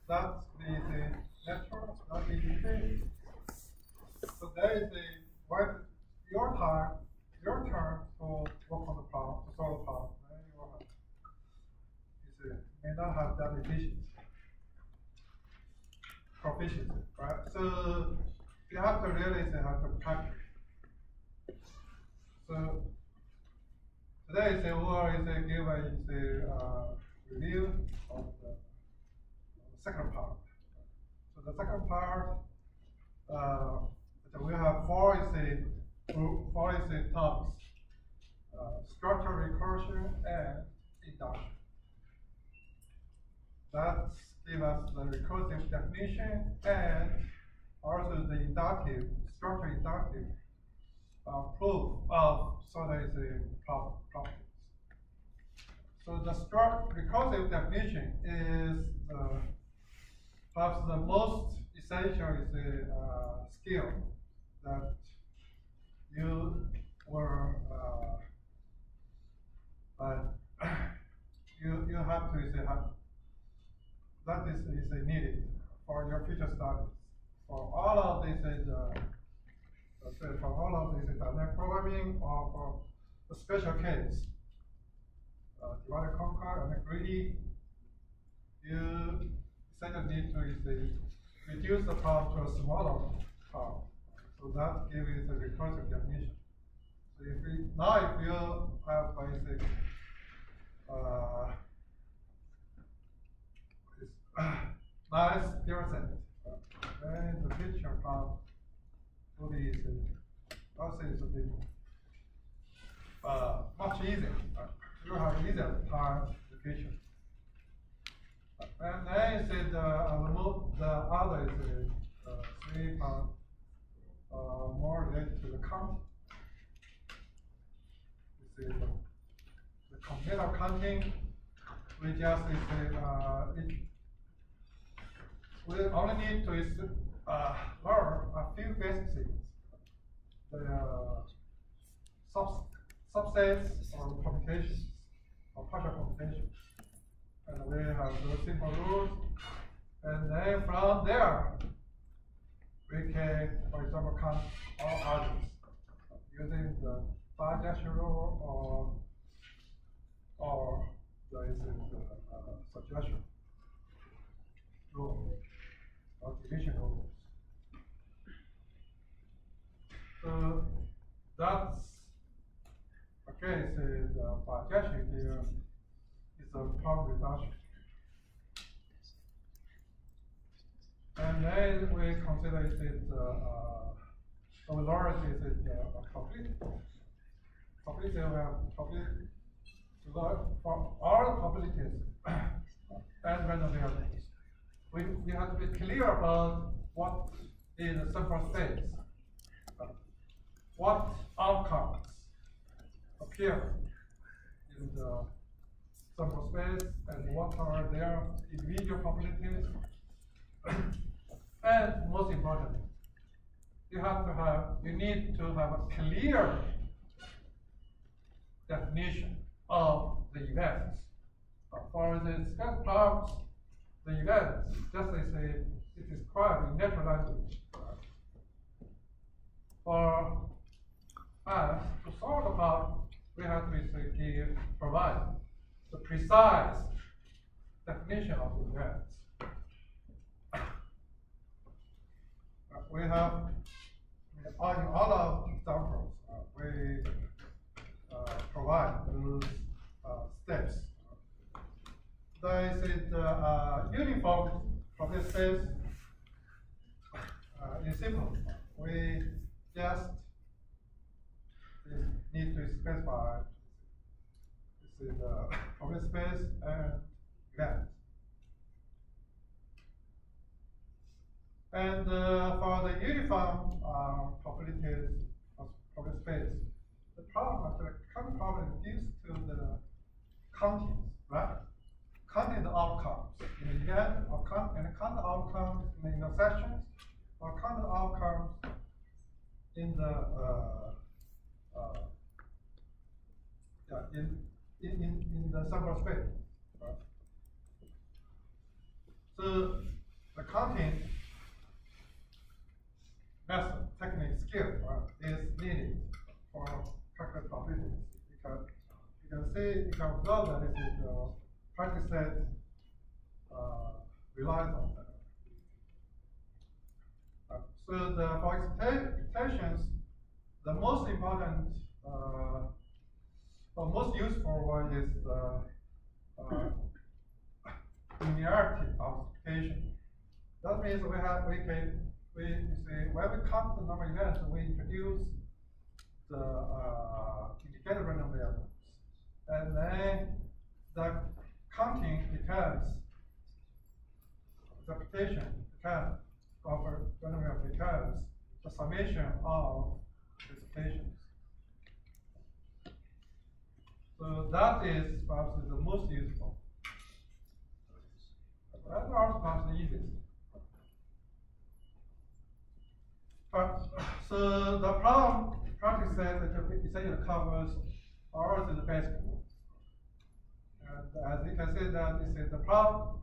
That's the network, that's the utility. So that is what your turn to work on the problem, to solve the problem. Then you will have, may not have that proficiency, right? So you have to really have to practice. So today we will give a review of the second part. So the second part, we have four topics: structural recursion and induction. That gives us the recursive definition and also the inductive, structural inductive proof of certain properties. So the recursive definition is perhaps the most essential skill that you were you have to that is needed for your future studies. For all of this for all of this dynamic programming or for the special case, divide and conquer and greedy, you essentially need to reduce the problem to a smaller problem. So that gives you the recursive definition. So if you have basic nice zero set, then the picture problem will be I'll say it's a bit much easier. You have easier time the picture. And then the other is three part more related to the counting. The computer counting, we just we only need to learn a few basic things. The subsets or permutations or partial permutations. And we have those simple rules. And then from there, we can, for example, count all others using the bijection rule or the suggestion rule or division rules. So that's okay. So the bijection here is a problem reduction. And then we consider we learn probability. Probability, we have probability to learn for all probabilities and random variables. We have to be clear about what is the sample space, what outcomes appear in the sample space, and what are their individual probabilities. And most importantly, you need to have a clear definition of the events. For the stress problems, the events, just as it is described in natural language. For us to solve the problem, we have to provide the precise definition of the events. We have in all of examples, we provide those steps. There is uniform probability space. In simple, we just need to specify this is the probability space and event. And for the uniform probabilities of probability space, the counting problem is due to the counting, right? Counting the outcomes in the event, or count the outcomes in the intersections, or count the outcomes in the in the sample space. Right? So the counting method, technique, skill is needed for calculate probabilities, because you can see, you can observe that this is the practice set relies on that. So for expectations, the most important or most useful one is the linearity of expectation. That means we say when we count the number of events, we introduce the indicator random variables, and then the counting becomes the expectation becomes of random variable becomes the summation of expectations. So that is perhaps the most useful. That's also perhaps the easiest. So the problem practice says that it essentially covers all of the basic rules. And as you can see that this is the problem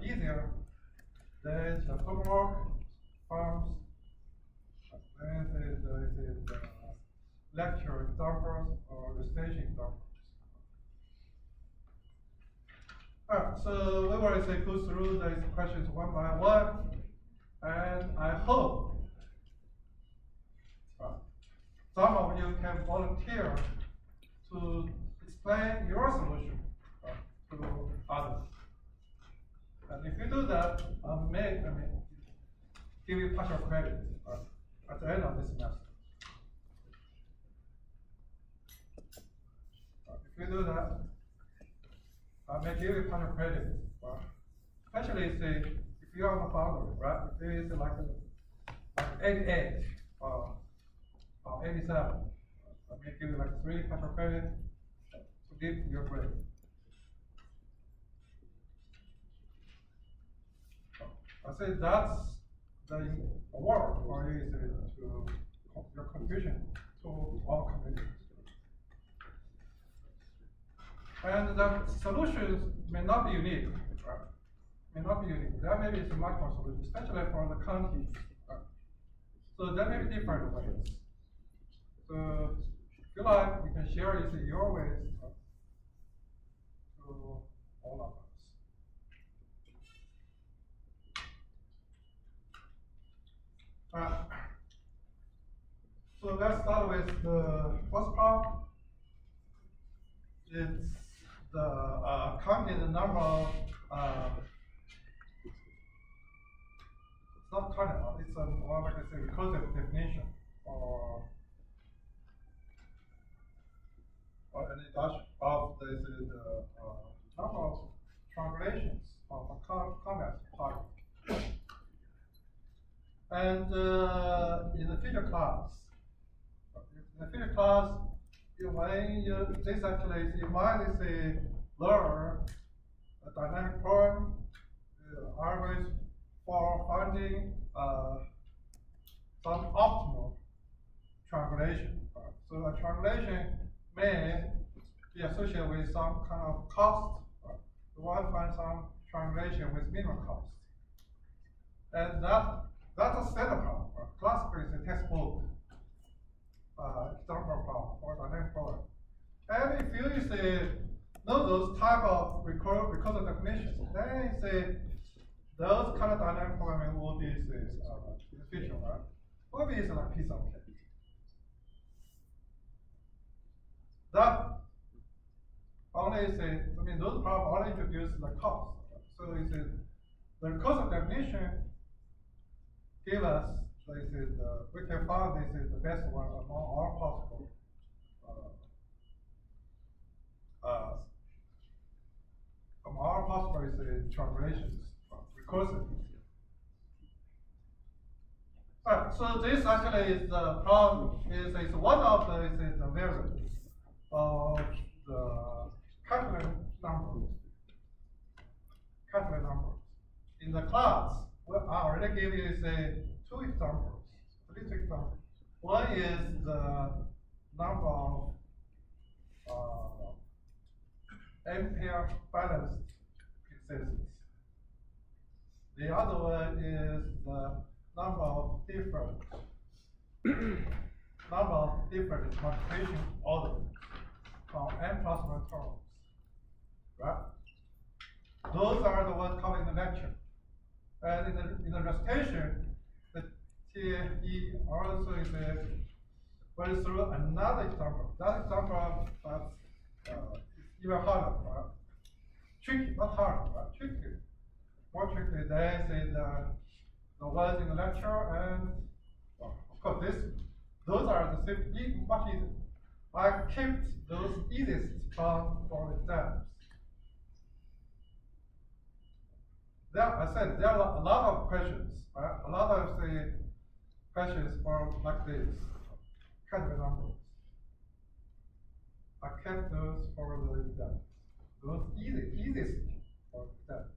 easier than the homework forms, then the lecture examples or recitation examples. So we will go through these questions one by one, and I hope some of you can volunteer to explain your solution to others. And if you do that, I may give you partial credit at the end of this semester. If you do that, I may give you partial credit. Especially say if you are on the boundary, right? If it is like 88 or 87, I may give you like 3 partial credit to give your grade. I say that's the award for you to your contribution to our community. And the solutions may not be unique, right? May not be unique. There may be some micro solutions, especially for the counties. Right? So there may be different ways. So if you like, you can share it in your ways to all of us. So let's start with the first problem. It's the counting the number of it's not counting, it's a more like I say recursive definition or an introduction of this is the number of triangulations of a convex target. And in the feature class, when this actually, you might say learn a dynamic program always for finding some optimal triangulation. So a triangulation may be associated with some kind of cost. You want to find some triangulation with minimum cost. And that's a set of problem. Classically, it's a textbook example problem or dynamic problem. And if you say know those type of recursive definitions, then you say those kind of dynamic programming will be in the future, right? Will be like a piece of cake. That only say, those problems only introduce the cost. So you say the recursive definition give us, we can find this is the best one among all possible triangulations, recursive. So this actually is the problem. Is one of the variables of the calculate numbers. In the class, well, I already gave you 2 examples, 3 examples. One is the number of n-pair balanced processes. The other one is the number of different multiplication orders from n plus 1 terms, right? Those are the ones covered in the lecture. And in the recitation, the TE also is went through another example. That example is even harder, right? Tricky, not hard, right? Tricky. More tricky. They say the ones in the lecture, and well, of course those are the same, much easier. I kept those easiest for the exams. I said there are a lot of questions, right? A lot of the questions for like this, kind of numbers. I kept those for the exams. Those easiest for exams.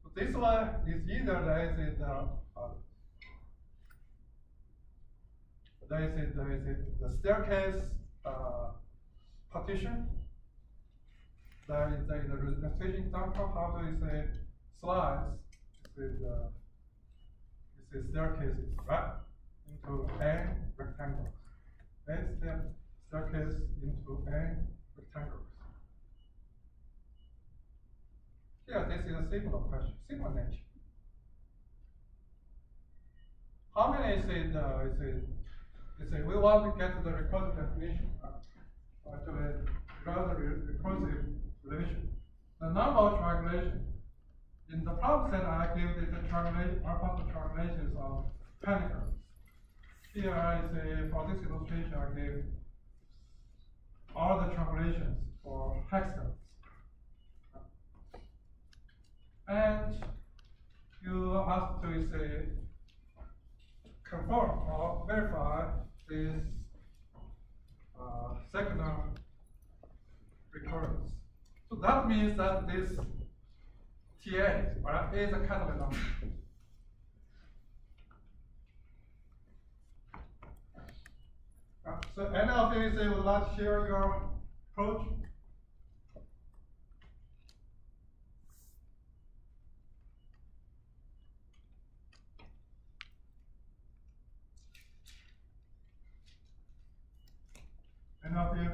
So this one is easier than the others. There is the staircase partition. There is the representation example. How do you say slides? This is staircases, right? Into n rectangles. N staircase into n rectangles. Here, this is a similar question, similar nature. How many we want to get to the recursive definition, actually rather recursive relation. The number of triangulation. In the problem set, I give the triangulation, possible triangulations of pentagons. Here I say for this illustration, I give all the triangulations for hexagons. And you ask to say confirm or verify this secondary recurrence. So that means that this TA is a catalog number. So any of you would like to share your approach? Any of you?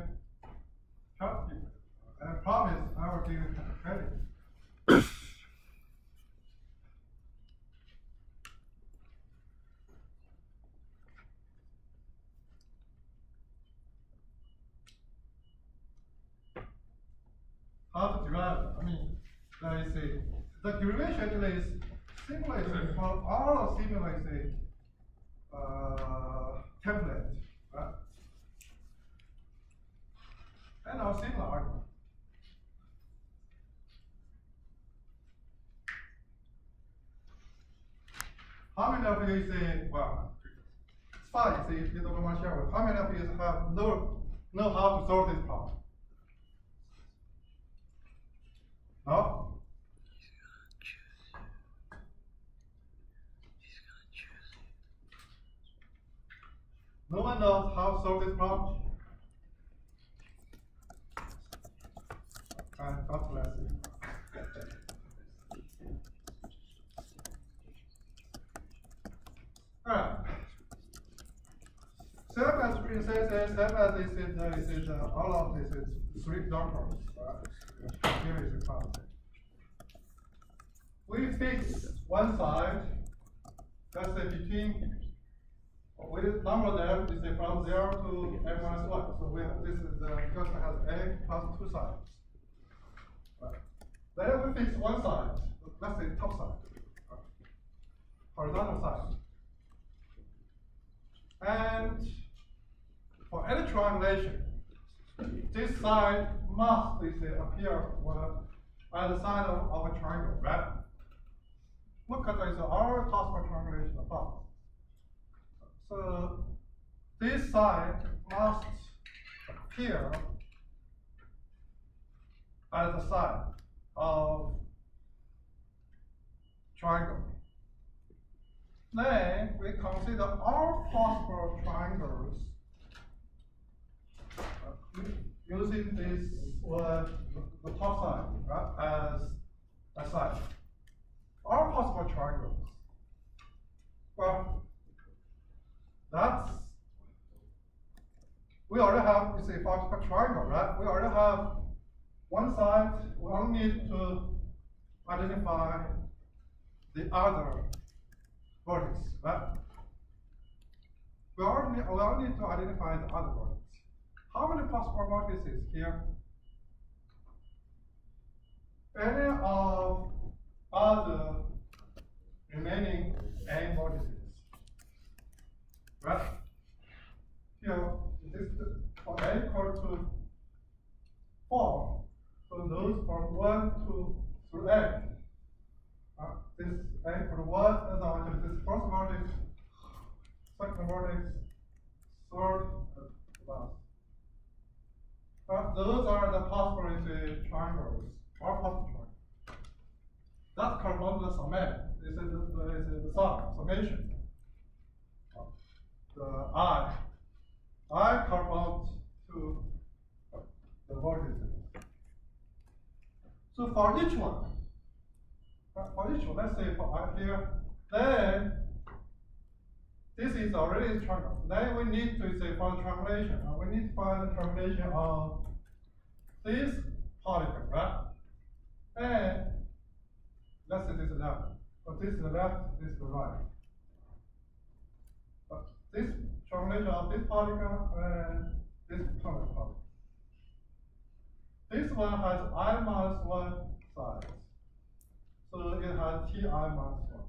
I promise I will give you credit. How to derive? I mean, let me see. The derivation actually is similar for all similar template, right? And our similar argument. How many of you say, well, it's fine, see, you don't want to share with. How many of you have know how to solve this problem? No? No one knows how to solve this problem? God bless you. Alright. Same as this is all of this is 3 doctors, right? Here is the concept. We fix one side, let's say between, we number them is from 0 to n minus 1. So this is the equation has a plus 2 sides. Right. Then we fix one side, let's say top side, right? Horizontal side. And for any triangulation, this side must appear at the side of a triangle, right? Look at this, our possible triangulation above. So this side must appear at the side of triangle. Then we consider all possible triangles using this was the top side, right, as a side. Are possible triangles. Well, that's, we already have, you see, for a triangle, right? We already have one side, we only need to identify the other vertex, right? We only need to identify the other vertex. How many possible vertices here? Any of other remaining n vertices, right? Here, this for n equal to 4, so those from 1 to through n. This n equal to 1, and now this first vertex, second vertex, third, last. Those are the possible triangles, or possible triangles. That corresponds to the summation. This is the summation. The I corresponds to the vertices. So for each one, let's say for I here, then this is already a triangle. Then we need to say for the triangulation. We need to find the triangulation of this polygon, right? And let's say this is left. But this is the left, this is the right. But this triangulation of this polygon and this polygon. This one has I minus 1 sides. So it has Ti minus 1.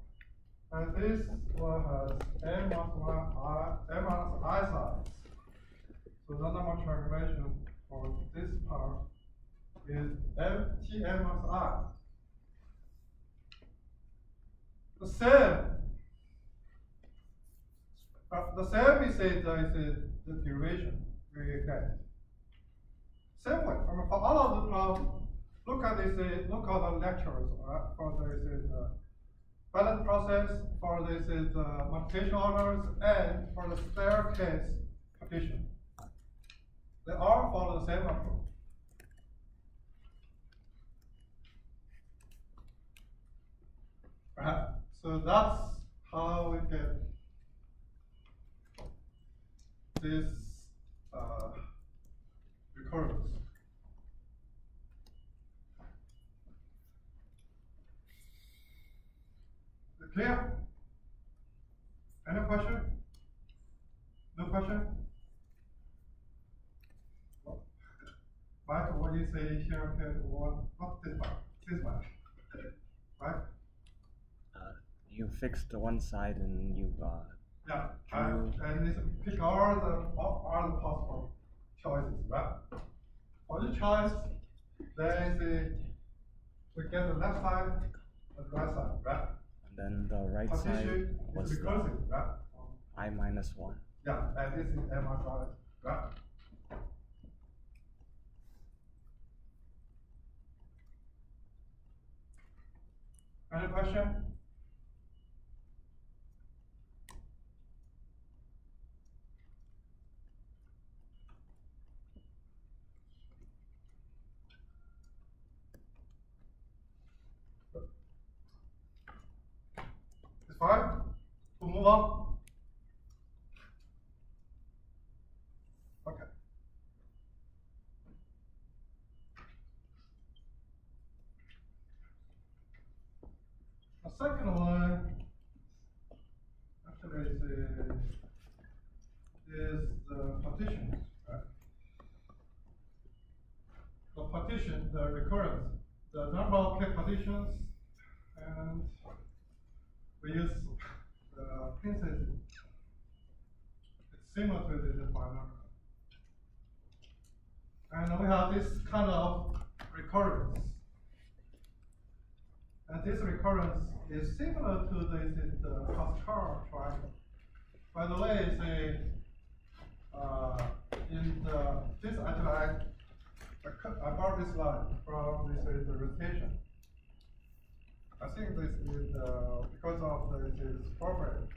And this one has n minus I sides. So the normal triangulation for this part is Tn minus I. The same is the derivation we get. Same way, for all of the problems, look at this, look at the lectures, right? For this balance process, for this multiplication orders, and for the staircase partition. They all follow the same approach. Right? So that's how we get this recurrence. Clear? Any question? No question? Right? What do you say here? What this one? This one, right? You fixed one side and you yeah, and this pick all the possible choices, right? For each choice, then we get the left side and the right side, right? And then the right side was recursive, right? I minus 1. Yeah, and this is m minus 1, right? Any question? It's fine. We'll move on. Okay. The second one actually is the partition, right? The partition, the recurrence, the number of K partitions, and we use the pinces. It's similar to the polynomial. And we have this kind of recurrence. And this recurrence is similar to the Pascal triangle. By the way, this actually I brought this line from the rotation. I think this is because of this program.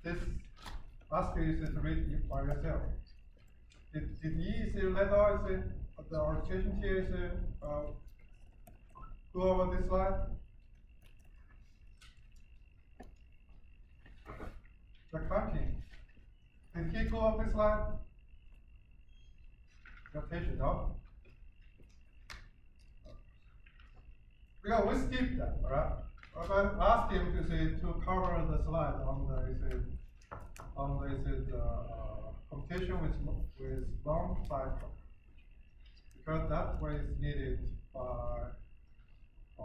This ask you to read it by yourself. Did E is a letter? Is the orientation here is go over this line? The counting. Did he go up this line? Rotation, no? Because we skipped that, alright? I asked him to cover the slide on the computation with long cycle, because that way is needed by a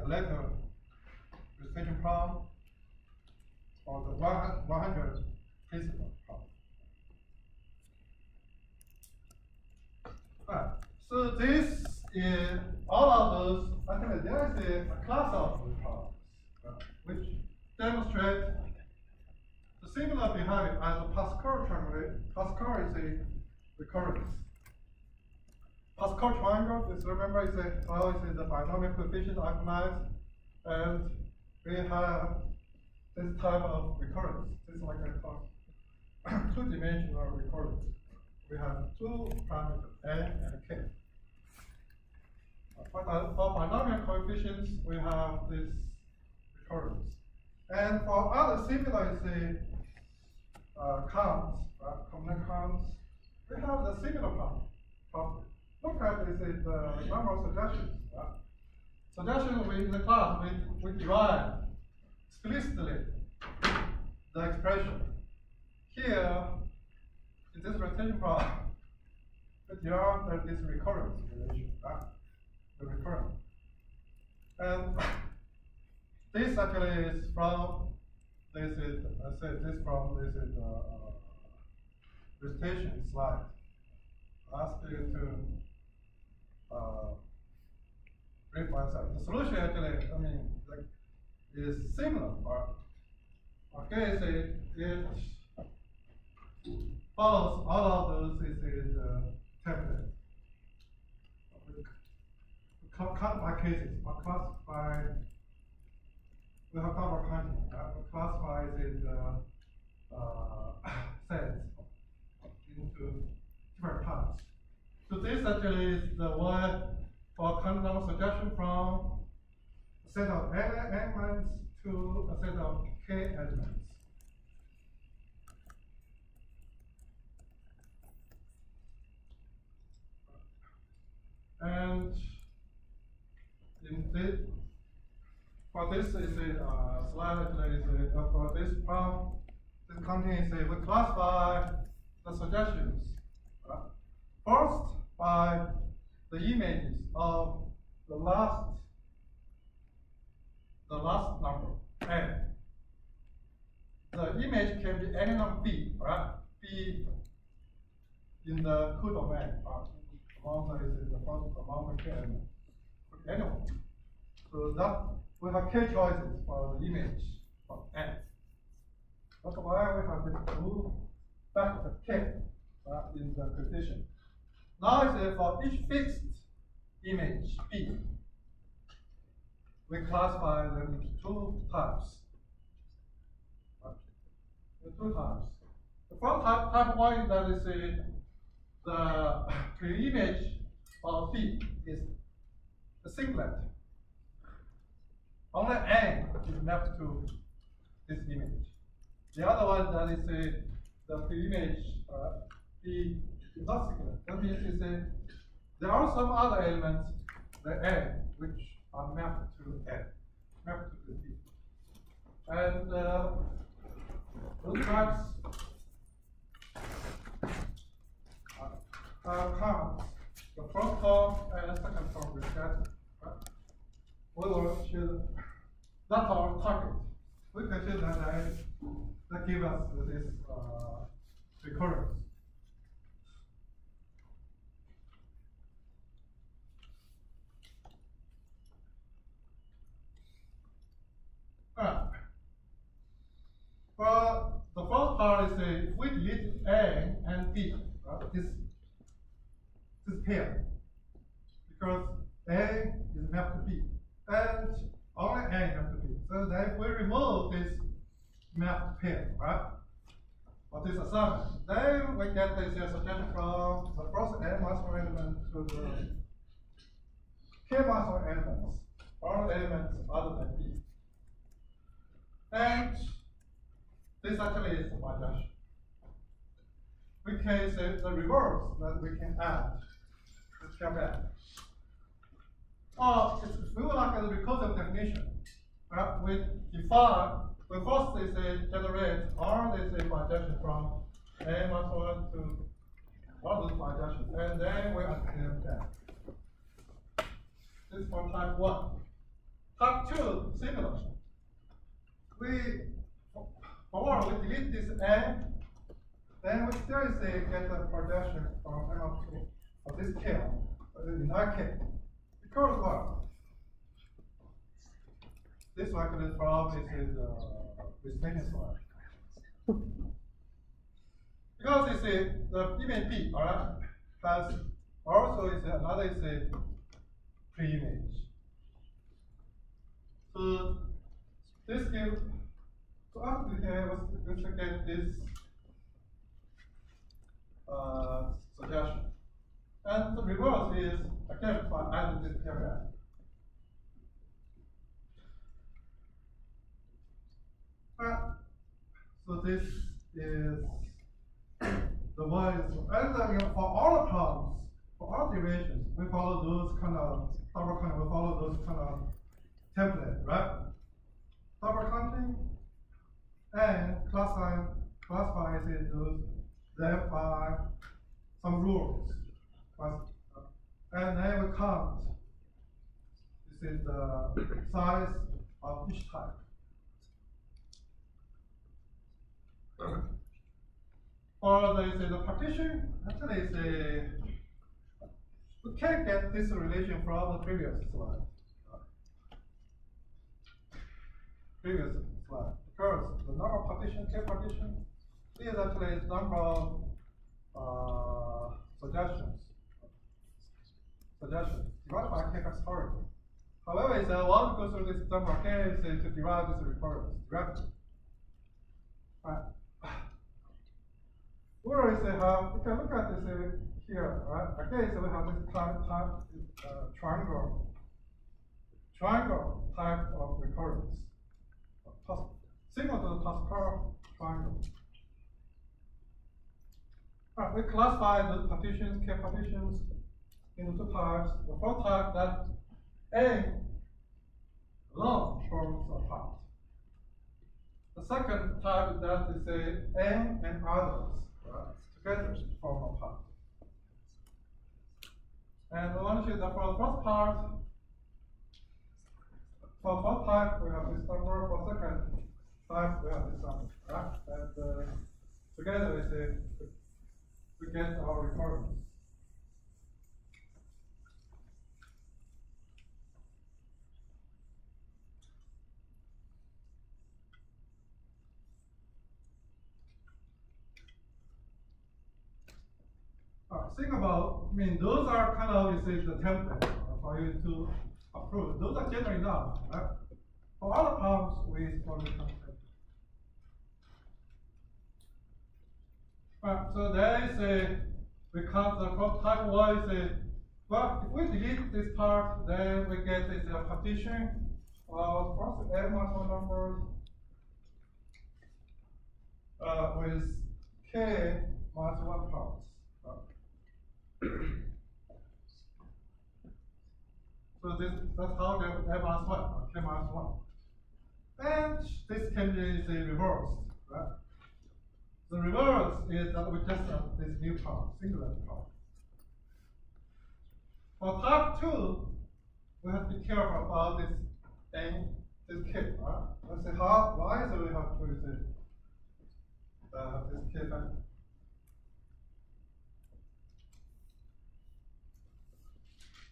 letter restriction problem or the 100 principle problem. Alright, so this is all of those. Actually, there is a class of problems which demonstrate the similar behavior as a Pascal triangle. Pascal is a recurrence. Pascal triangle is, remember, is a binomial coefficient optimized, and we have this type of recurrence. This is like a two-dimensional recurrence. We have two parameters, n and k. For binomial coefficients, we have this recurrence. And for other similar counts, component counts, we have the similar property. Look at the number of suggestions. Suggestions in the class, we derive explicitly the expression. Here, in this rotation problem, we derive this recurrence relation, the recurrence. And this actually is from rotation slide. Ask you to read myself. The solution actually, is similar. Okay, so it follows all of those template. Cut by cases, or classify. We have double counting. We classify sets into different types. So this actually is the one for counting number suggestion from a set of n elements to a set of k elements. And in this, for this is a slide actually is for this problem, this contains we classify the suggestions first by the images of the last number n. The image can be any number b, right? B in the codomain, among the k element, anyone. So that we have k choices for the image of n. That's why we have to move back the k in the coefficient. Now for each fixed image b, we classify them into two types. The first type 1 is that is the pre-image of b is a singlet. Only n is mapped to this image. The other one that is the pre-image b is not singlet. That means there are some other elements, the n, which are mapped to n, mapped to the b. And those types counts the first term and the second term we get. We will choose, that's our target. We can choose that gives us this recurrence. Well, the first part is if we delete A and B, this pair, because A is mapped to B, and only A is mapped to B. So then we remove this mapped pair, right? For this assignment. Then we get this suggestion from the first n minus 1 element to the k minus 1 elements, all elements other than b. And this actually is the bijection. We can say the reverse that we can add this here back. Or if we would like a recursive definition, we define, we first they say generate all they say bijection from n minus 1 to all those bijections, and then we add them back. This is for type 1. Type 2, similar. We delete this n, then we still say get the projection from n of 2 of this k, in that case. Because what? This one can from this is restraining slide. Because you see the image B, alright, has also is another is a pre-image. So this gives, so after here we should get this suggestion. And the reverse is again by adding this period. So this is the one is, and for all problems, for all derivations, we follow those kind of double counting, we follow those kind of template, right? Double counting and classify those them by some rules. And then we count. This is the size of each type. Or the partition, actually it's a, we can't get this relation from the previous slide. Because the number of partition, k partition, is actually the number of suggestions divided by k factorial. However, if I want to go through this number of k is to derive this recurrence directly. Right. We already have, we can look at this here, right? Okay, so we have this triangle type of recurrence, similar to the Pascal triangle. Right, we classify the partitions, k partitions, into two types. The first type that A alone forms a part. The second type that is a n and others, right, together form a part. And we want to show that for the first part, for first type we have this number, for second type we have this number, right? And together we get our recurrence. Think about, I mean, those are kind of, you see, the template for you to approve. Those are general enough, right? For other problems, we follow the template. Right, so there is a, we count the first type 1 is a, well, if we delete this part, then we get this partition of first n minus 1 numbers with k minus 1 parts. So that's how we have n minus 1, k minus 1. And this can be reversed, right? The reverse is that we just have this new part, singular part. For type 2, we have to be careful about this n, this k, right? Let's say why do we have to this k factor?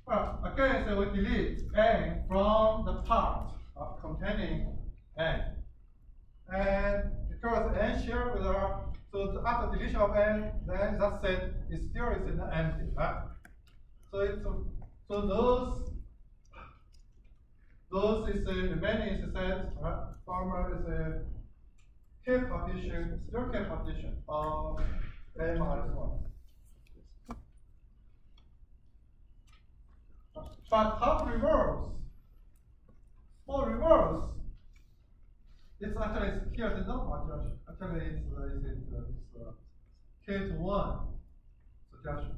Well, again, so we delete n from the part containing n. And because n share with our, so after deletion of n, then that set is still is in the empty, right? So it's so those is a remaining is a set, right? Formula is a k partition, still k partition of n minus 1. But half reverse, small reverse, it's actually here is not adjustment. Actually, it's k to 1 suggestion.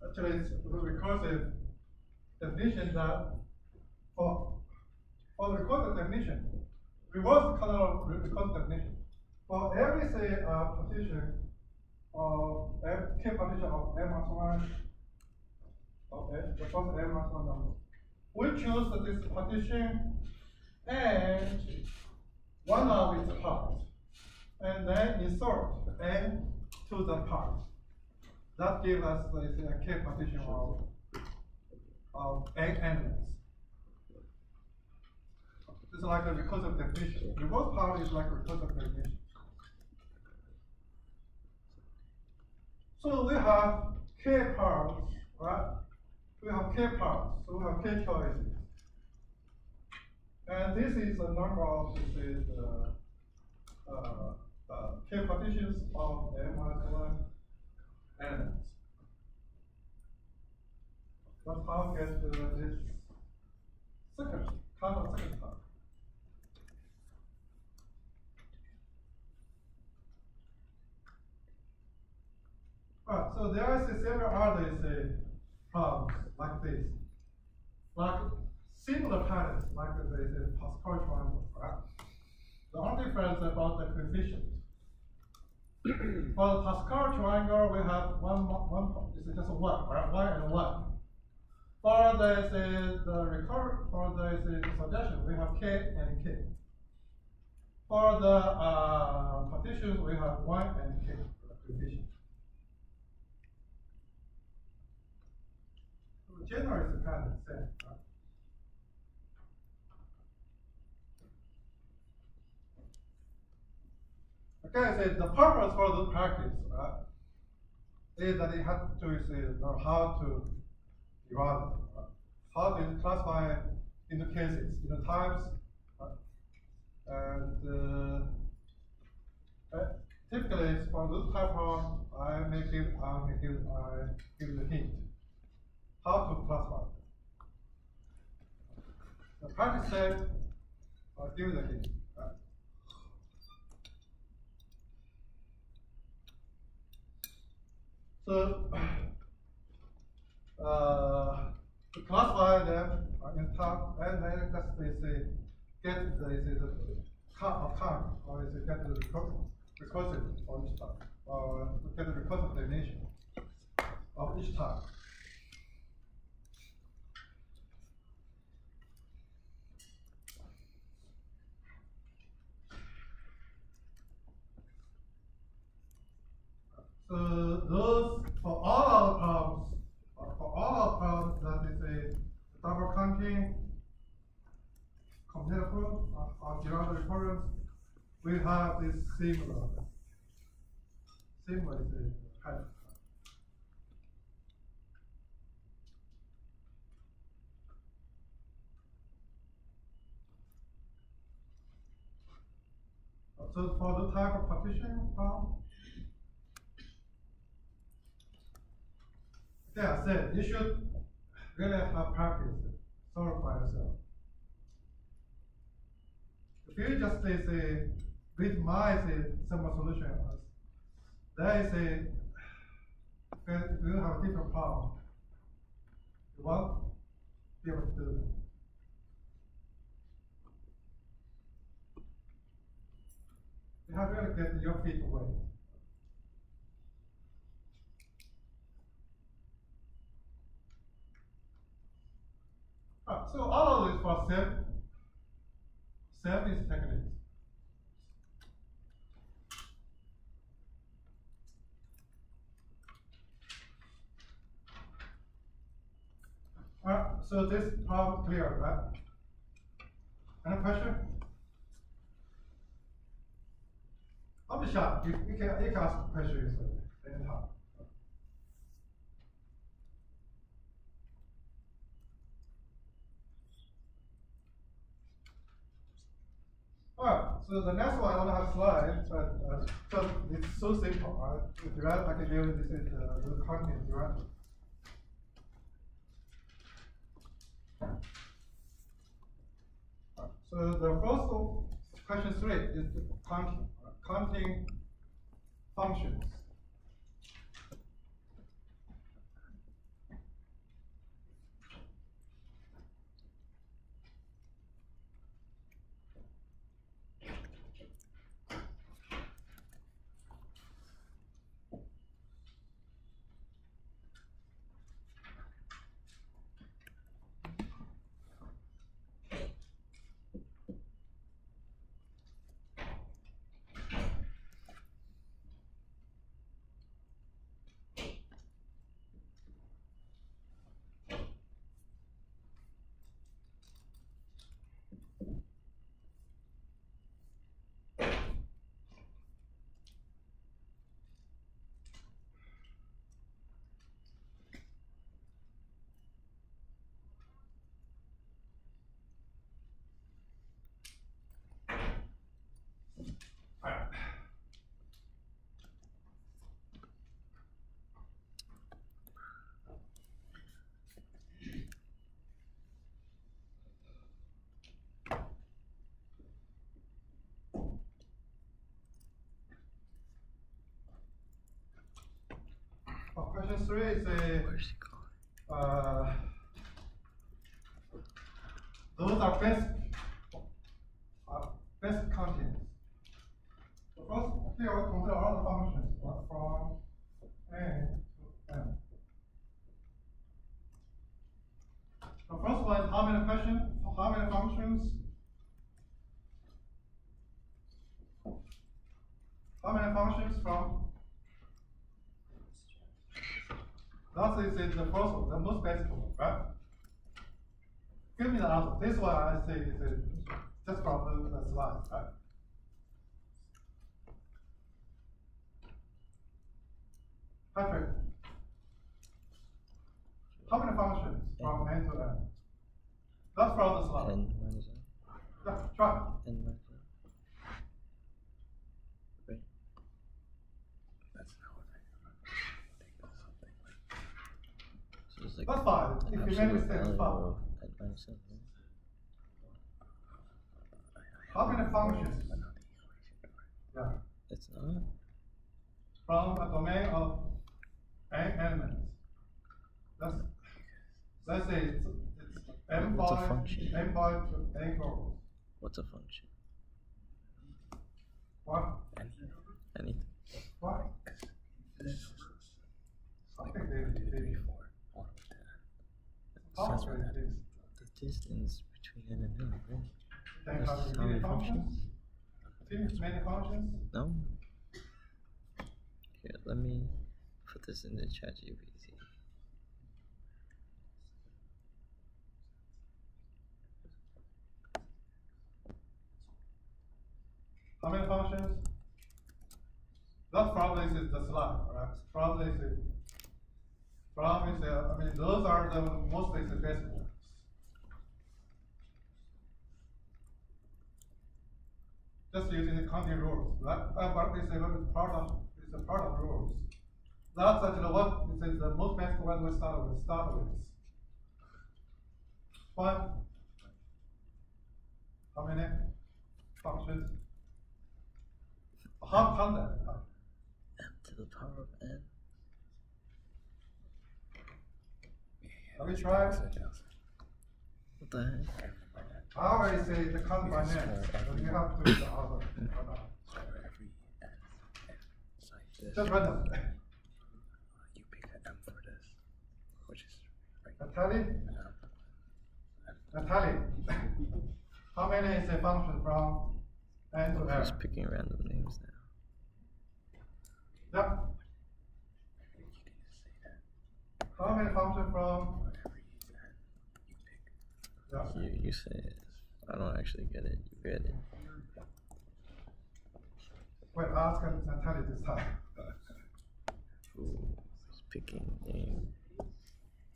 Actually, it's the recursive definition that for the recursive definition, reverse kernel recursive definition. For every say partition of k partition of m minus 1 of the first m minus 1 number, we choose this partition and one of its parts, and then insert n to the part. That gives us a k partition of n elements. It's like a recursive definition. Reverse part is like a recursive definition. So we have k parts, right? We have k parts, so we have k choices. And this is a number of k partitions of m minus 1 elements. That's how we get this second part. So there are several other problems like this, like similar patterns like the Pascal triangle, right? The only difference about the coefficient. For the Pascal triangle, we have one it's just one, right? One and one. For the suggestion, we have k and k. For the partitions, we have 1 and k coefficient. So generally, it's kind of the same. Right? Okay, so the purpose for the practice is that you have to know how to derive it, how to classify into cases, into types, and typically for this type of, I give the hint how to classify. The practice set, I'll give the hint. So to classify them in type, and then just get the count of time, or get the recursive for each type, or get the recursive definition of each type. So those for all our problems, that is a double counting, completed proof of Girard recurrence, we have this similar pattern. So for the type of partition problem, yeah, I said you should really have practice, solve by yourself. If you just read my simple solution, there is you have a different problem. You won't be able to do that. You have to really get your feet away. So all of this for self is techniques. So this problem clear, right? Any question? Don't be shy. You can ask questions anytime. Alright, So the next one I don't have slides, but just it's so simple, right? The divide I can do this is the continuous divider. So the first question 3 is the counting functions. Question 3 is those are best contents. So first, here we consider all the functions from n to m. The first one is how many functions? How many functions from? That is the first one, the most basic one, right? Give me the answer. This one I say is just from the slide, right? Patrick, how many functions from n to n? That's from the slide. N minus n. Yeah, try. N minus n. Wait. That's not what I think that's something like. So it's like That's fine. If you make a mistake, it's fine. N minus n. How many functions? Yeah. It's not. From a domain of n elements. Let's say it's m What's a by function? m by to n goes. What's a function? What? Anything. What? I think they 1, 2, 3, 4. 1 with that. How many is this? The distance between n and n, right? Then That's how how many many functions? functions? Many functions? No? Here, let me put this in the chat GPT. How many functions? That probably is the slide, right? Probably is I mean, those are the mostly the best ones. Just using the counting rules, right? But it's a part of rules. That's actually what is the most basic one we start with. One. How many functions? How count that? M to the power of n. Have we tried? What the heck? I always say the count by name, but you have to do the other. Just random. You pick an M for this, which is right. Natalie, how many is a function from n to I'm m? just picking random names now. Yep. How many functions from? Yeah. You say it. I don't actually get it. You get it. Wait, ask Natalie this time. Ooh, he's picking name.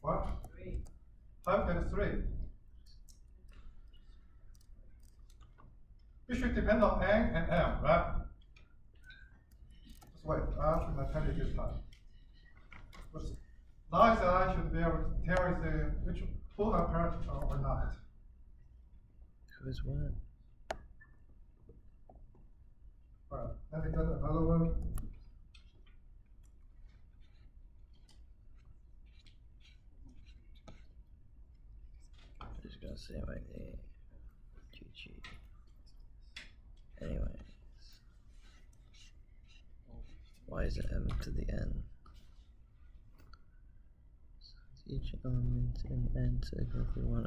What? 5 times 3. It should depend on N and M, right? Just wait, I'm going to tell you this time. Now is I should be able to tell is which full apart or not. Who's what? Alright, let me get another one. I'm just gonna say my name. GG. Anyways. Why is it M to the N? Each element in N technically one.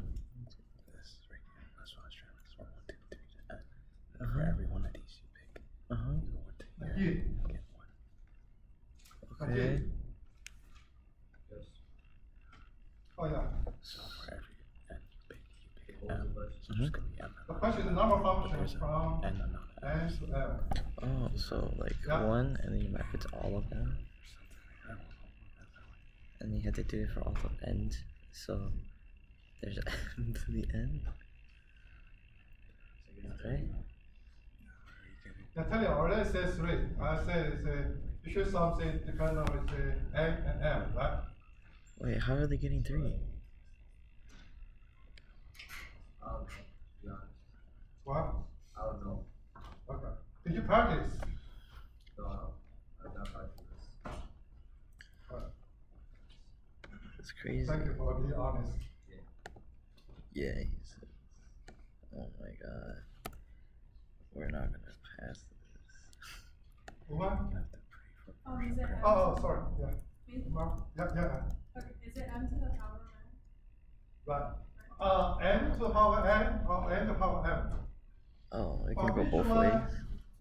This is right here. That's what I was trying to. That's 1, 2, 3 to N. For every one of these you pick, you go into here. You get one. Okay. Yes. Oh yeah. So for every N you pick M. So there's gonna be M. The question is the number of functions from N and not N M. to M. Oh, so like Yeah. 1 and then you map it to all of them. And you have to do it for all of N. So there's M to the N. Okay. I tell you, already says 3. I say you should something depend on N and M, right? Wait, how are they getting 3? I don't know, to be honest. What? I don't know. Okay. Did you practice? No, I've not practiced this. That's crazy. Thank you for being honest. Yeah, he says. Oh my god. We're not gonna pass this. What? Is it M? Oh, sorry. Yeah. Me? Yeah. Okay, is it M to the power of N? Right. M to the power N or N to the power M? Oh, it For can go each both one, ways.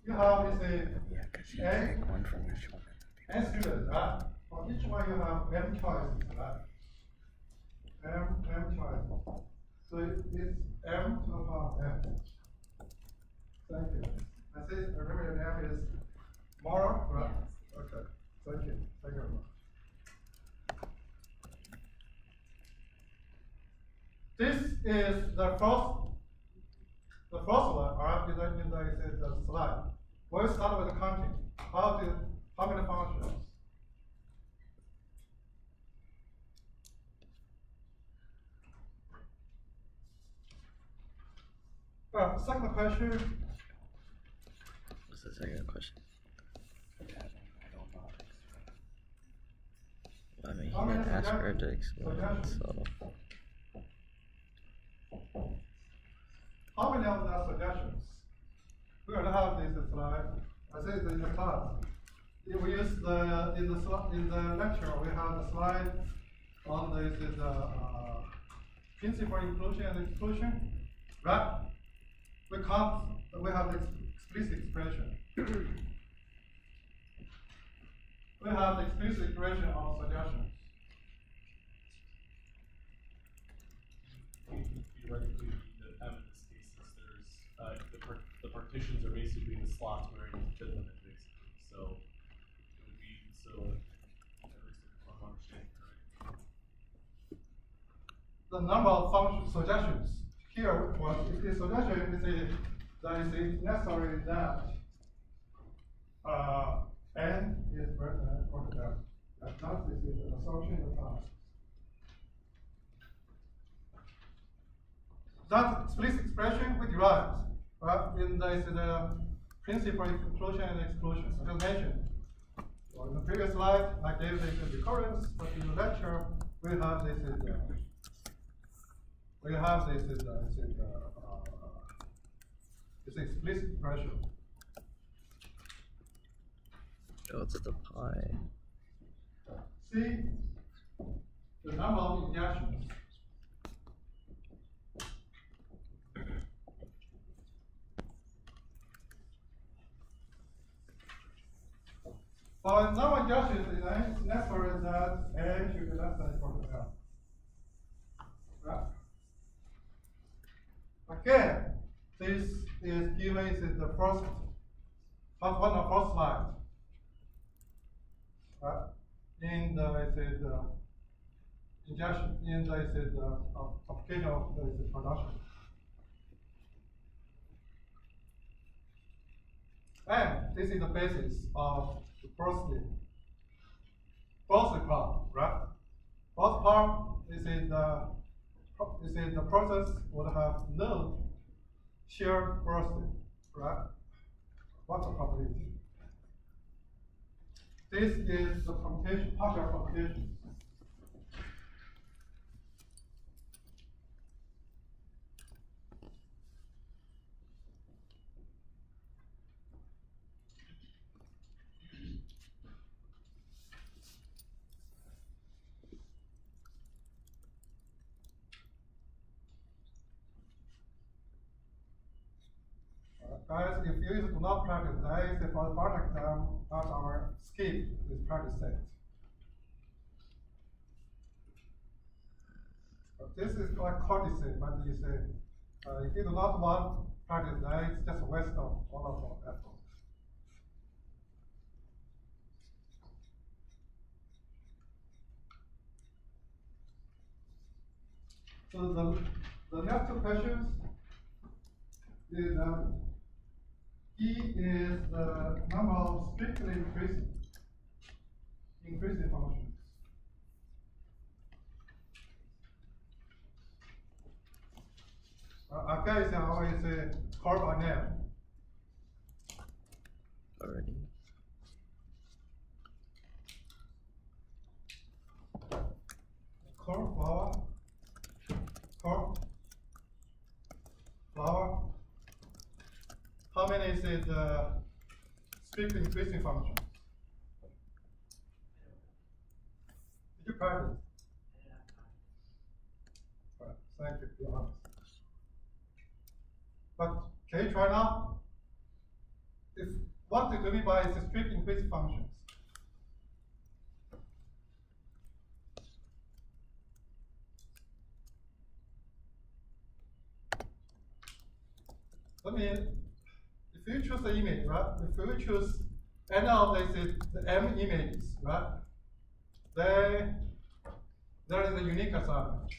You have Yeah, because you N, pick one from each one. N students, right? For each one you have M choices, right? M choice. So it's M to the power M. Thank you. I say, remember your name is Mara, right? Yes. Okay. Thank you. Thank you very much. This is the first one, alright, in the slide. We'll start with the counting. How many functions? Second question. What's the second question? I mean, he didn't ask her to explain, so. How many of the suggestions? We're going to have this slide. I say it's in the class. If we use in the lecture, we have the slide on this is the principle inclusion and exclusion, right? We have the explicit expression. We have the explicit expression of suggestions. Theoretically, the M in this case is there's the partitions are basically the slots where you fit them in, basically. So it would be at least if I'm understanding correctly. The number of function suggestions here was if the suggestion is that it's necessary that n is greater than or equal to m. That not this is an assumption of time. That explicit expression we derived, right? In the principle of inclusion and exclusion. I just mentioned. So in the previous slide, I gave this as recurrence, but in the lecture, we have this is it's explicit expression. Oh, it's the pi. See the number of injections. For number of injections, it's necessary that A should be less than or equal to L. Right? Again, this is given in the first slide. Right? In the injection, in the application of the production. and this is the basis of the process. Both part, right? Both part is in the process would have no shared process, right? What's the probability? This is the computation, partial computation. Guys, if you do not practice that, for the final exam, that's our skip this practice set. But this is like courtesy, but you say, if you do not want practice that, it's just a waste of all of our effort. So the next two questions is E is the number of strictly increasing functions. Again, I always say curve on M. Already. Curve flower. How many is it strictly increasing function? Did you practice? Right, thank you, be honest. But can you try now? If what do you mean by is strict increasing functions? I mean, if you choose the image, right? If you choose any of these the M images, right? There is a unique assignment,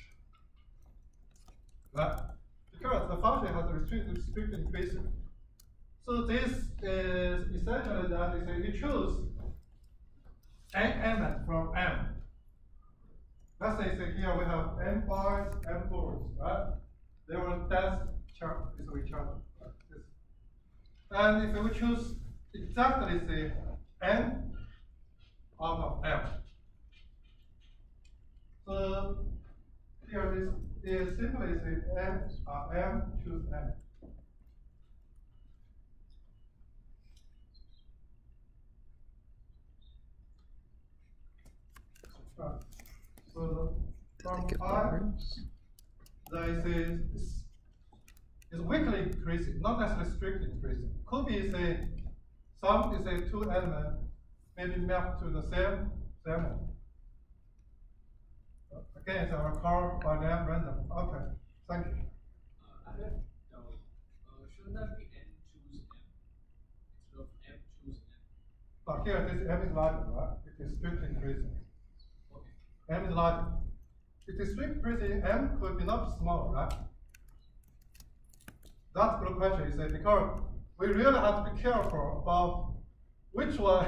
right? Because the function has a restricted increasing. So this is essentially that is you choose an element from M. Let's say here we have M5s, M4s, right? They will dance with each other. Right? And if we choose exactly say N out of M. So here this is simply say M choose M. So from I, there is weakly increasing, not necessarily strictly increasing. Could be say some is a two element maybe mapped to the same one. Again, it's our curve by them random. Okay, thank you. Shouldn't that be N choose M instead of M choose N? But here, this M is larger, right? It is strictly increasing. Okay. M is larger. If it is strictly increasing, M could be not small, right? That's a good question, you say, because we really have to be careful about which one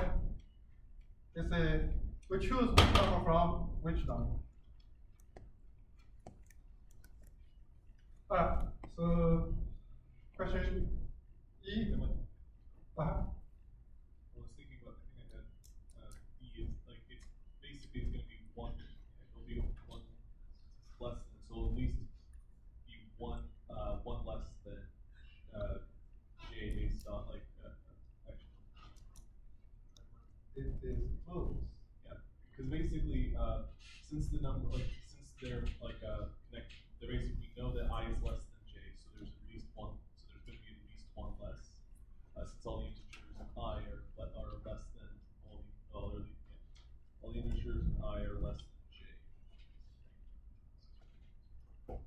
is we choose which number from which number. So question E. I was thinking about, I think I had E is like it's basically it's going to be one. It'll be one less than, so at least be one less than J based on like actually. It is close. Yeah, because basically since the number since they're like connected, they're basically we know that I is less than J, so there's at least one. So there's going to be at least one less. Since all the integers in I are less than all the integers in I are less than J. For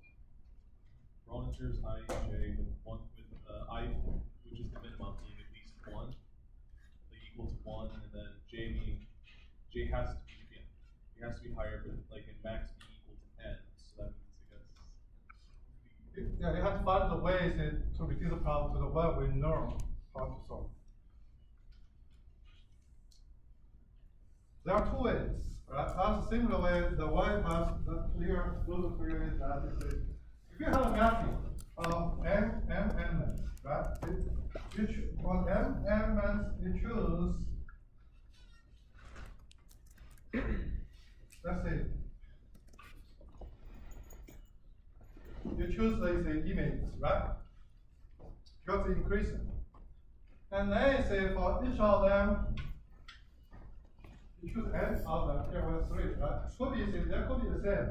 all integers I and J with I, which is the minimum, being at least one, like equal to one, and then J has to be higher, but like in max be equal to n. So that means Yeah, you have to find the ways to reduce the problem to the way we know how to solve. there are two ways, right? Also similar way, the way must the clear blue clear is that if you have a mapping of m elements, right? You choose for m elements you choose. Let's say you choose the images, right? Because it's increasing. And then say for each of them, you choose n of them, here was 3, right? Could be, there could be the same.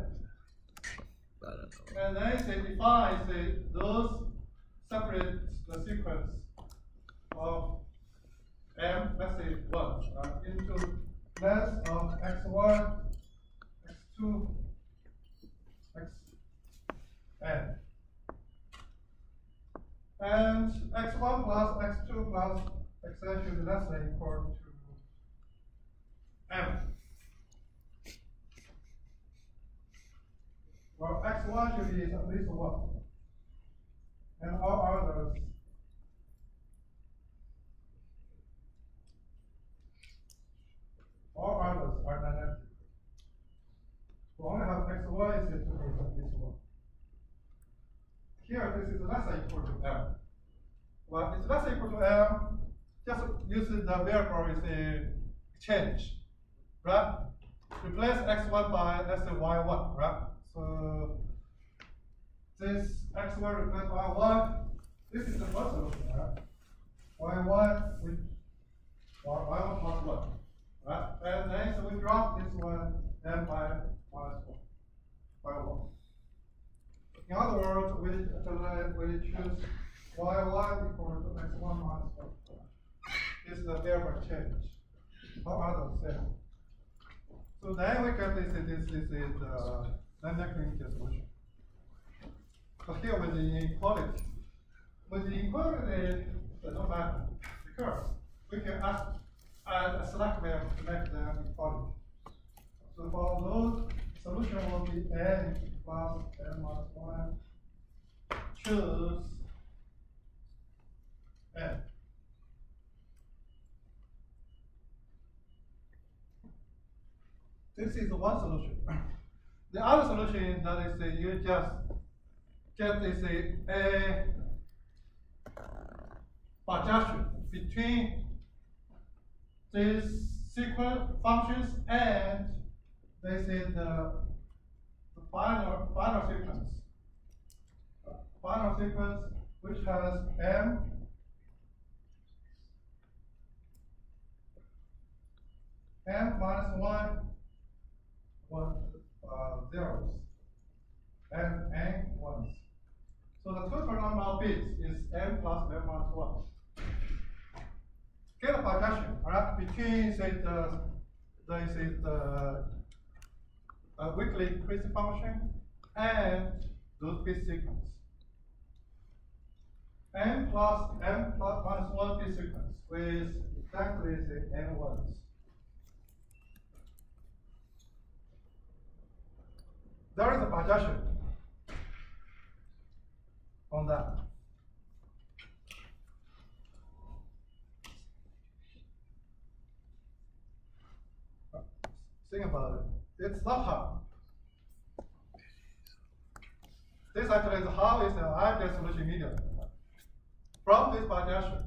I don't know. And then say define say those separate the sequence of m, let's say 1, into length of x1, x2, xn. And x1 plus x2 plus xn should be less than equal to m. Well, x1 should be at least 1. And all others are non-empty. We only have x1 is to be at least 1. Here, this is less than equal to m. Well, it's less than equal to m, just use the variable is a change, right? Replace x1 by, let's say, y1, right? So, this x1 replaced by y1, this is the first solution, right? y1 with y1 plus 1, right? And then, so we drop this one, m by minus 1, y1. In other words, we choose y1 equal to x1 minus 1. This is the variable change. How are the same? So then we can say this is the non-linear solution. So here with the inequality. With the inequality, it doesn't matter because we can add a select value to make them equality. So for those, solution will be n plus n minus 1. Choose n. This is one solution. The other solution is that is you just get this a projection between these sequence functions and this is the final sequence. Final sequence which has m minus 1 zeros and n ones. So the total number of bits is m plus m minus 1. Get a projection, right, between say the weakly increasing function and those bit sequence. M plus minus 1 bit sequence with exactly the n ones. There is a projection on that. Think about it. It's not hard. This actually is how is the ideal solution immediately. From this projection,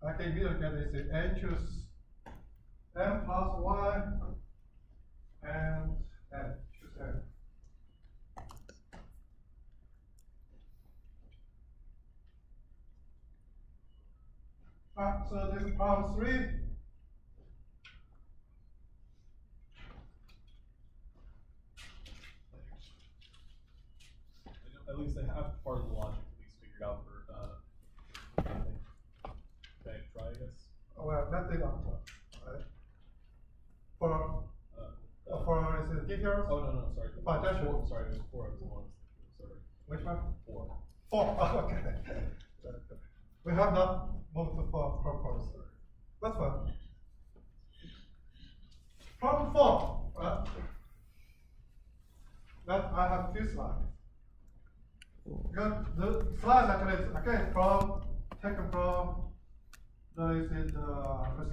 I can immediately get this n choose m plus 1 and n choose n. So this is problem 3. At least I have part of the logic at least figured out for can I try, I guess? Well, let's take that one, right? For is it details? Oh no, sorry. Projection. Sorry, there's 4 of the ones. Sorry. Which one? 4. 4. Oh, okay. We have not moved to 4 purpose. That's fine. Problem 4. Right? That I have 2 slides. Because the slides actually is again taken from the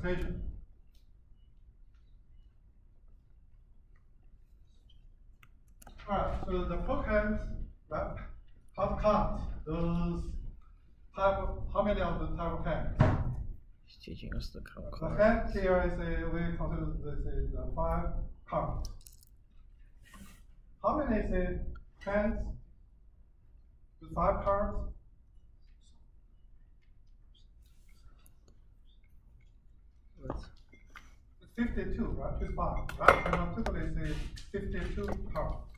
presentation. Alright, so the program, right, how to count those type of, how many of the type of hands? He's teaching us the count The cards. hand here is a, we consider this is a 5 cards. How many is it hands with 5 cards? Let's- It's 52, right? With 5, right? So typically say 52 cards.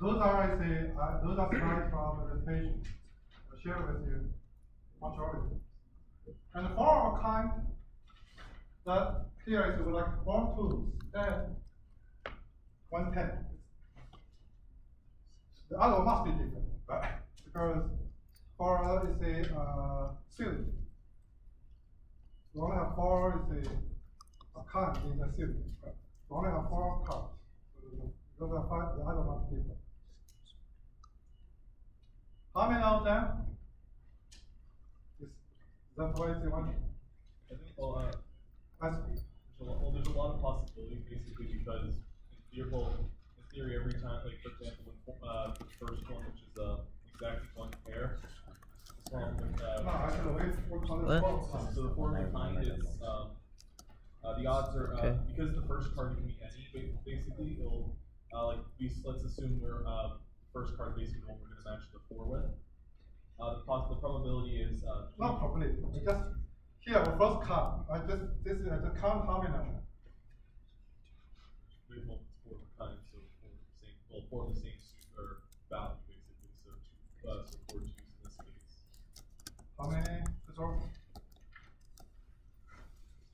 Those are slides from the presentation. I'll share with you much earlier. And for a kind, that here is like 4 tools and 1 pen. The other must be different, right? Because for is a suit. We only have 4 is a card in the suit. Right? We only have 4 cards. So the other must be different. How many of them? Is that what you want? I think, well, That's there's a lot of possibilities basically because in theory, every time, like for example, the first one, which is exactly 1 pair, this one with no, actually, we're calling it What? four. so the four behind is the odds are Okay. because the first card can be any, basically it'll like let's assume we're first card basically the one we're gonna match the 4 with. The probability is Not probably. We just here the first card. I just count how many. we have multiple 4 times, so 4 of the same suit or value basically. So 4 twos in this case. How many?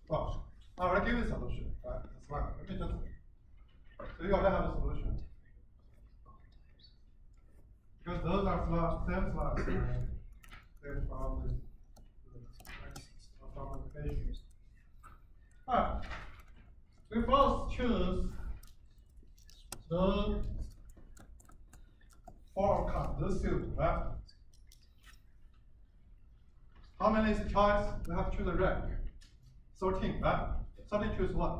Well, I'll give you a solution. Right? That's fine. Let me just. So you already have a solution. Because those are slides, same slides. Same from the page. Alright. We first choose the 4 cards, the suit, right? How many is the choice? We have to choose a rank. 13, right? 13 choose 1.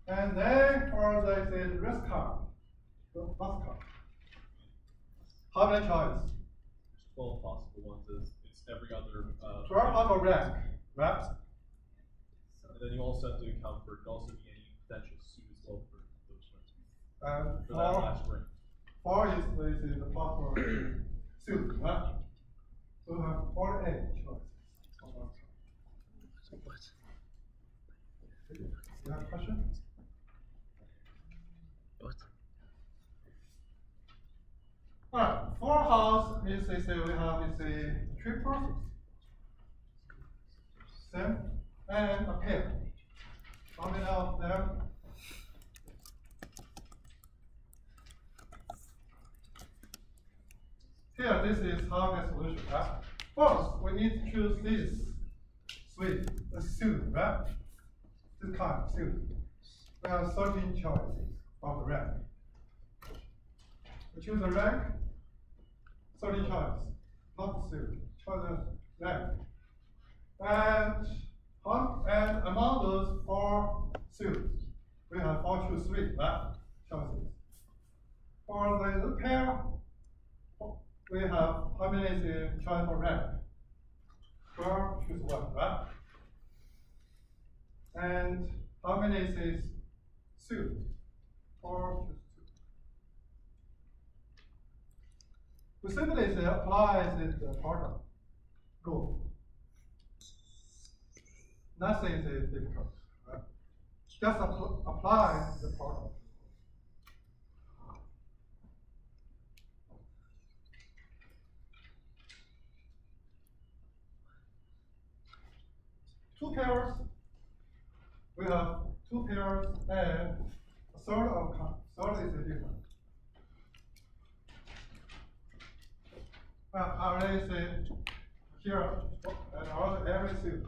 And then for the rest card, the last card. How many choices? 12 possible ones. It's every other. 12 possible rank, right? And then you also have to account for it could also be any potential suit as well for those ones. And For that last ring. 4 is the possible suit, right? So we have 48 choices. What? You have a question? What? Alright, 4 house means we have a triple, same, and a pair. How many of them? Here, this is how the solution, right? First, we need to choose this suite, the suit, right? This kind of suit. We have 13 choices of the rank. We choose the rank, 13 choices, not the suit, choose the rank. And among those 4 suits, we have 4 choose 3, right? Choices. For the pair, we have how many is the choice for rank? 12 choose 1, right? And how many is this suit? 4 choose 2. We simply say apply the product rule. Nothing is difficult, right? Just apply the product. Two pairs. We have 2 pairs and a third of third is different. I already said here and also every suit.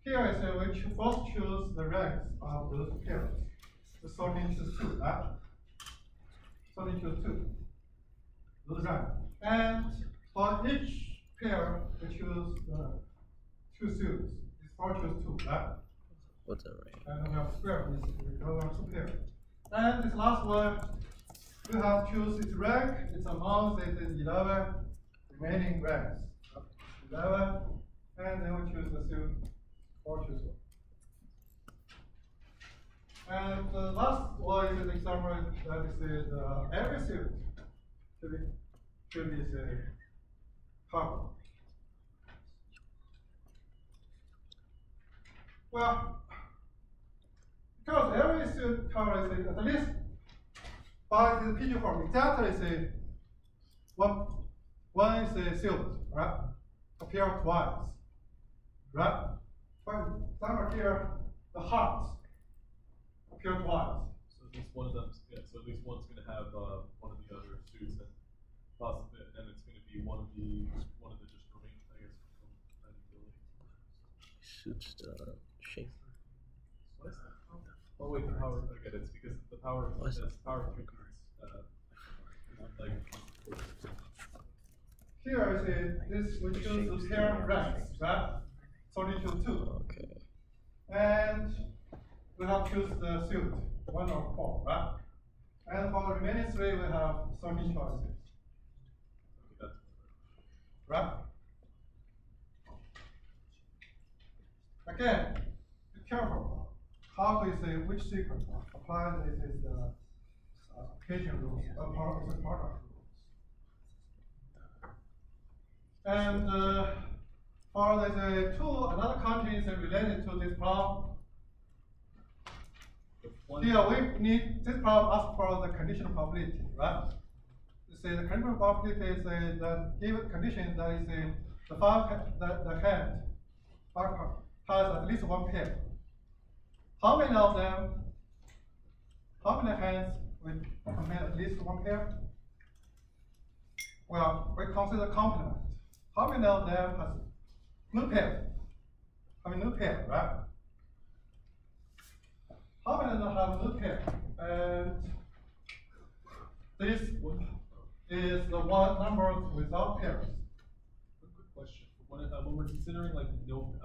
Here I say we first choose the ranks of those pairs. The 13 choose 2, right? 13 choose 2. Those rank. And for each pair we choose two suits. It's 4 choose 2, right? What's that rank? And we have square is because of 2 pairs. And this last one, we have choose its rank, its amount is 11 remaining ranks. 11, and then we choose the suit 4 choose 1. And the last one is an example that is every suit should be covered. Well, because every suit covers at least by the picture form exactly say one is a suit, right? Appear twice, right? For example here, the hearts appear twice. So at least one of them, yeah. So at least one's going to have one of the other suits, and possibly, and it's going to be one of the just remaining, I guess. Suits the shape. What is that? Oh wait, the power. I get it. It's because the power is power 3 cards. Like. Here I say this we choose the pair ranks, right? 32 2. Okay. And we have choose the suit, 1 or 4, right? And for the remaining 3 we have 13 choices. Right? Again, be careful. How we say which sequence apply this is the application rules, a part of rules. And for the another country is related to this problem. Here we need this problem ask for the conditional probability, right? You say the conditional probability is that given condition that is the hand has at least 1 pair. How many of them? How many hands will contain at least 1 pair? Well, we consider complement. How many of them has no pair? I mean no pair, right? How many of them have no pair? And this is the one number without pairs. A quick question: when we're considering like no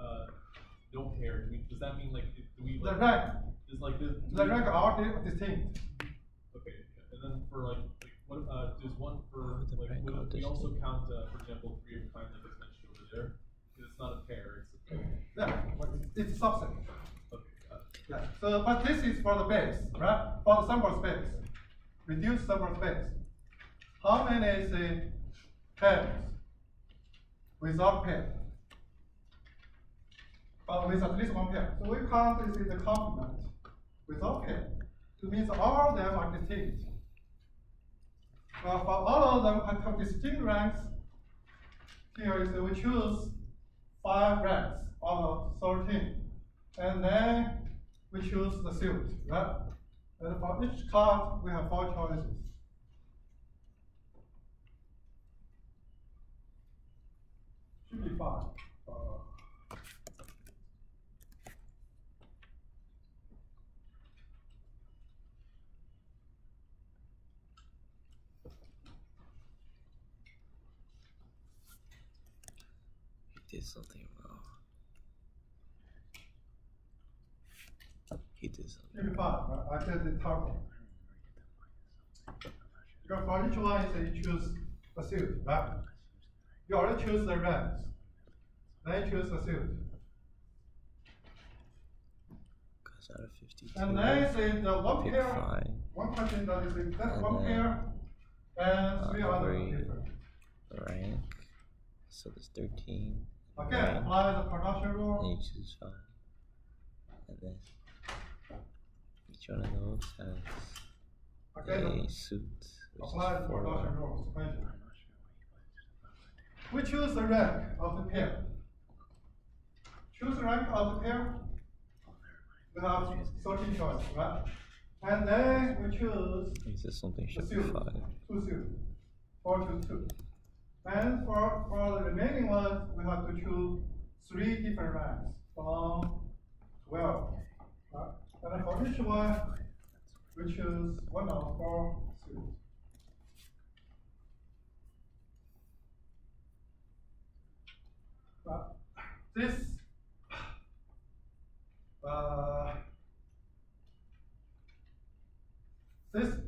pair, does that mean like do we like the rank? Is like the rank are distinct. Okay, and then for like what does one for like would we also count for example 3 of a kind like it's mentioned over there? Because it's not a pair, it's a pair. Yeah, but it's a subset. Okay, got it. Yeah. So, but this is for the base, right? For the sample space, reduced sample space. How many is pairs without pair? But with at least 1 pair. So we count this is the complement without pair. It means all of them are distinct. Well, for all of them have distinct ranks, here is we choose 5 ranks out of 13. And then we choose the suit, right? And for each card, we have 4 choices. Should be 5. He did something wrong. He did something. Should be 5, right? I said the target. Because for each one, you choose a suit, right? You already choose the ranks. Then you choose the suit. Because out of 52, And then say the 1 pick pair, 5. one question that is that's And 1 pair, and 3 other every different. rank. So there's 13. Again, rank, apply the production and rule. you choose 5. And then each one of those has Again, a suit, which apply is the 4. production rule. Sequential. We choose the rank of the pair. Choose the rank of the pair. We have 13 choices, right? And then we choose He says something the should be suit, 5. 2 suit, 4 choose 2. And for the remaining ones, we have to choose 3 different ranks from 12. Right? And for each one, we choose 1 of 4 suits. This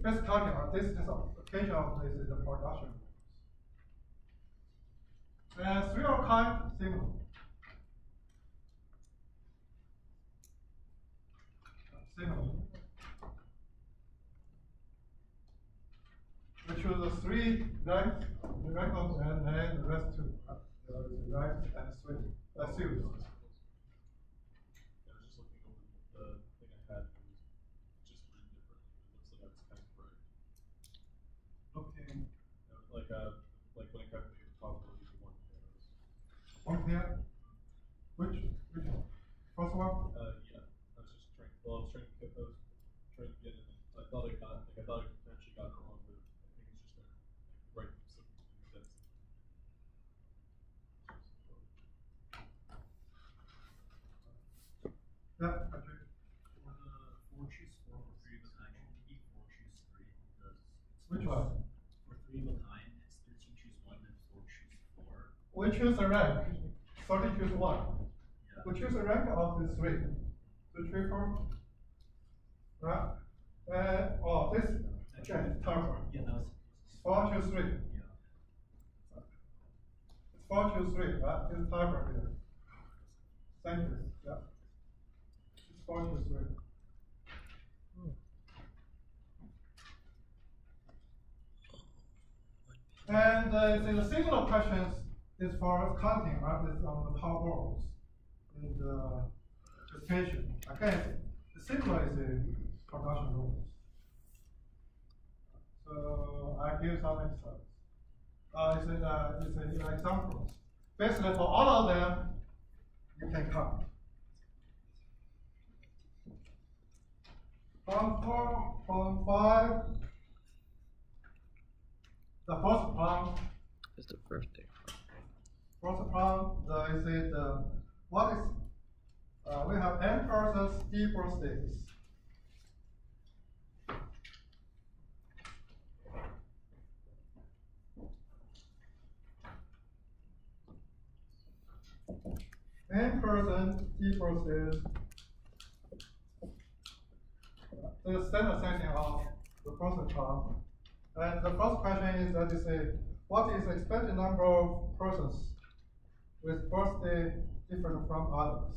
first talking about this application of this is the production. And three of kind similar. Similar. We choose the three ranks, the rank of and then the rest two. The rank and three. That's series. I was just looking over the thing I had, and it was just written differently. It looks like I was kind of correct. Okay. Like when I calculated the probability of one pair. One pair? Which one? First one? Yeah. I was just trying. Well, I was trying to get those. Trying to get it. I thought I potentially got it wrong, but I think it's just there. Right. So that's. Yeah, Patrick. For the 4 choose 4 for 3 of a kind, should it be 4 choose 3 because it's Which one? for 3 of a kind, it's 13 choose 1 and 4 choose 4. We choose a rank. 30 choose 1. Yeah. We choose a rank of the 3. 2, 3, 4. Right? This again, timer. Yeah, that was. 4 choose 3. Yeah. It's 4 choose 3, right? This timer here. Thank you. Yeah. It's 4 choose 3. And the similar questions is for counting, right? It's on the top rows in the presentation. Again, the similar is the production rules. So I give some examples. It's examples. Basically, for all of them, you can count. From 4, from 5. The first problem. It's the first day. First problem, what is, we have n persons, d birthdays. N person, d birthdays. The standard setting of the first problem. And the first question is that what is the expected number of persons with birthday different from others?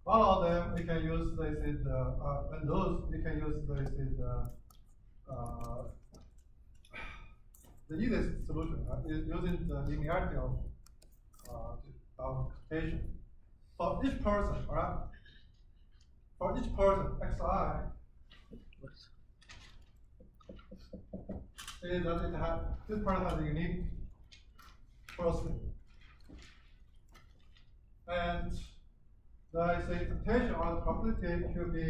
All of them, we can use and those we can use the easiest solution is using the linearity of computation. For each person, right? For each person, xi is that this person has a unique birthday. And the expectation or the probability should be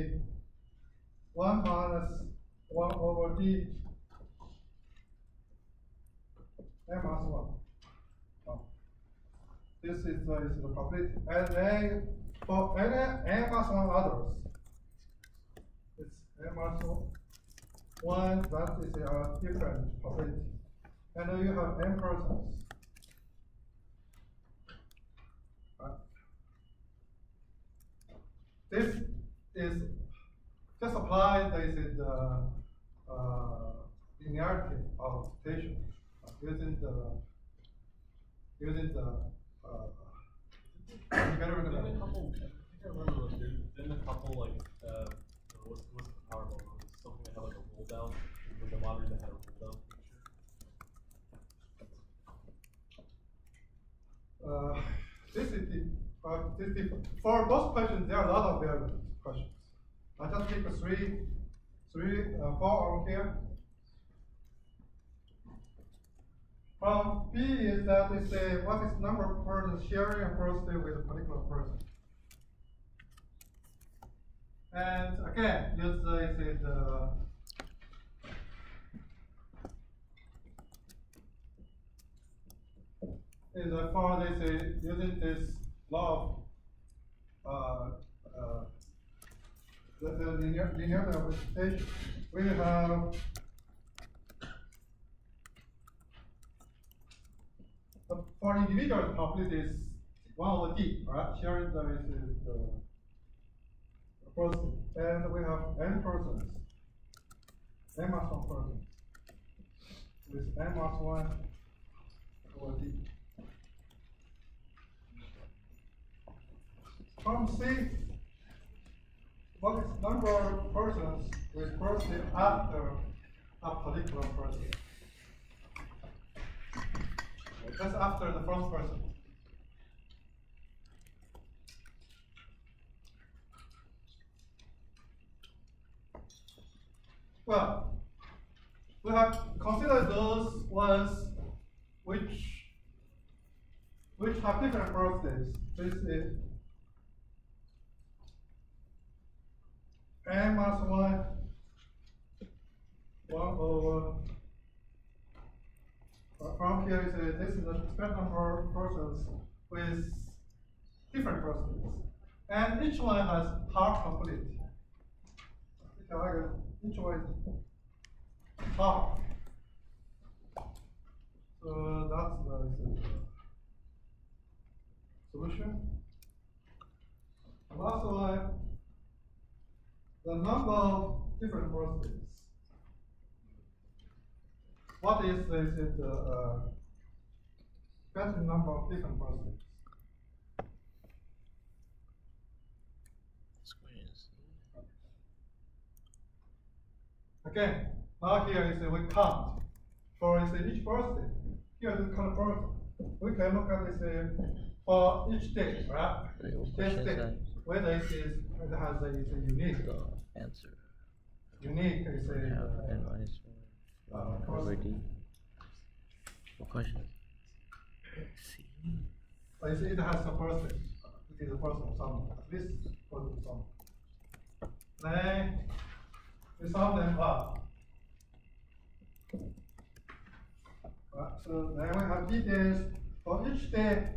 1 minus 1 over d n minus 1. Oh. This is the probability. And then for n minus 1 others, it's n minus 1, that is a different probability. And then you have n persons. Right? This is just apply the linearity of computation using the Then a couple like what's the power ball? Something that had like a roll down, like a lottery that had a roll down feature. This is for those questions. There are a lot of various questions. I just pick 4 over here. From B is that they say what is the number of persons sharing a birthday with a particular person. And again, use for this using this law of the linear representation. We have for individual probability is 1 over d, right? Sharing the person, and we have n persons, n minus 1 person, with n minus 1 over d. From C, what is number of persons with birthday after a particular person? That's after the first person. Well, we have considered those ones which have different birthdays. This is n minus 1 over from here is this is the expected number of persons with different birthdays, and each one has half complete. Each one is half. So that's the solution. And also the number of different birthdays. What is the better number of different birthdays? Again, now here is we count for each birthday. Here is count person. We can look at this for each day, right? Each day, whether it has a unique. The answer. Unique is N minus 1 over D. What question? C. It has a person. It is a person sum. This person sum. Then we sum them up. So then we have details for each day.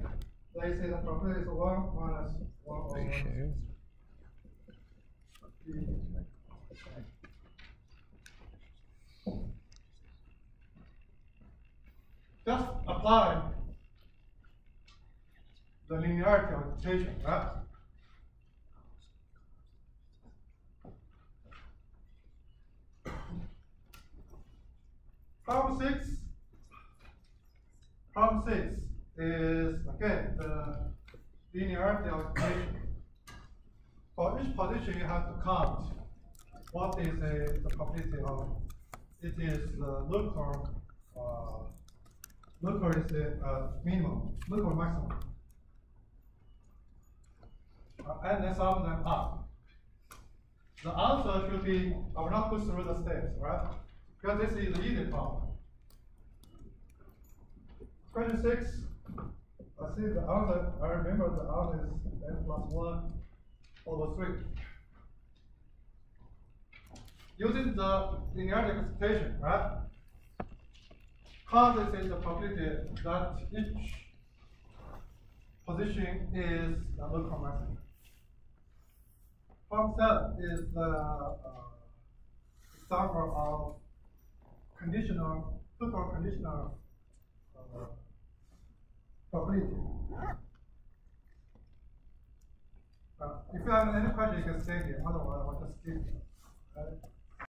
They say the probability is 1 minus 1 over. Are you sure? Just apply the linearity of equation, right? Problem 6 is again the linearity of equation. For each position, you have to count what is the probability of. It is the local. Local is the minimum, local maximum. And then sum them up. The answer should be, I will not go through the steps, right? Because this is the easy part. Question 6, I see the answer, I remember the answer is n plus 1 over 3. Using the linearity expectation, right? Cause this is the probability that each position is the local maximum. Problem 7 is the example of conditional, super conditional probability. If you have any question, you can say here. Otherwise, I'll just skip it.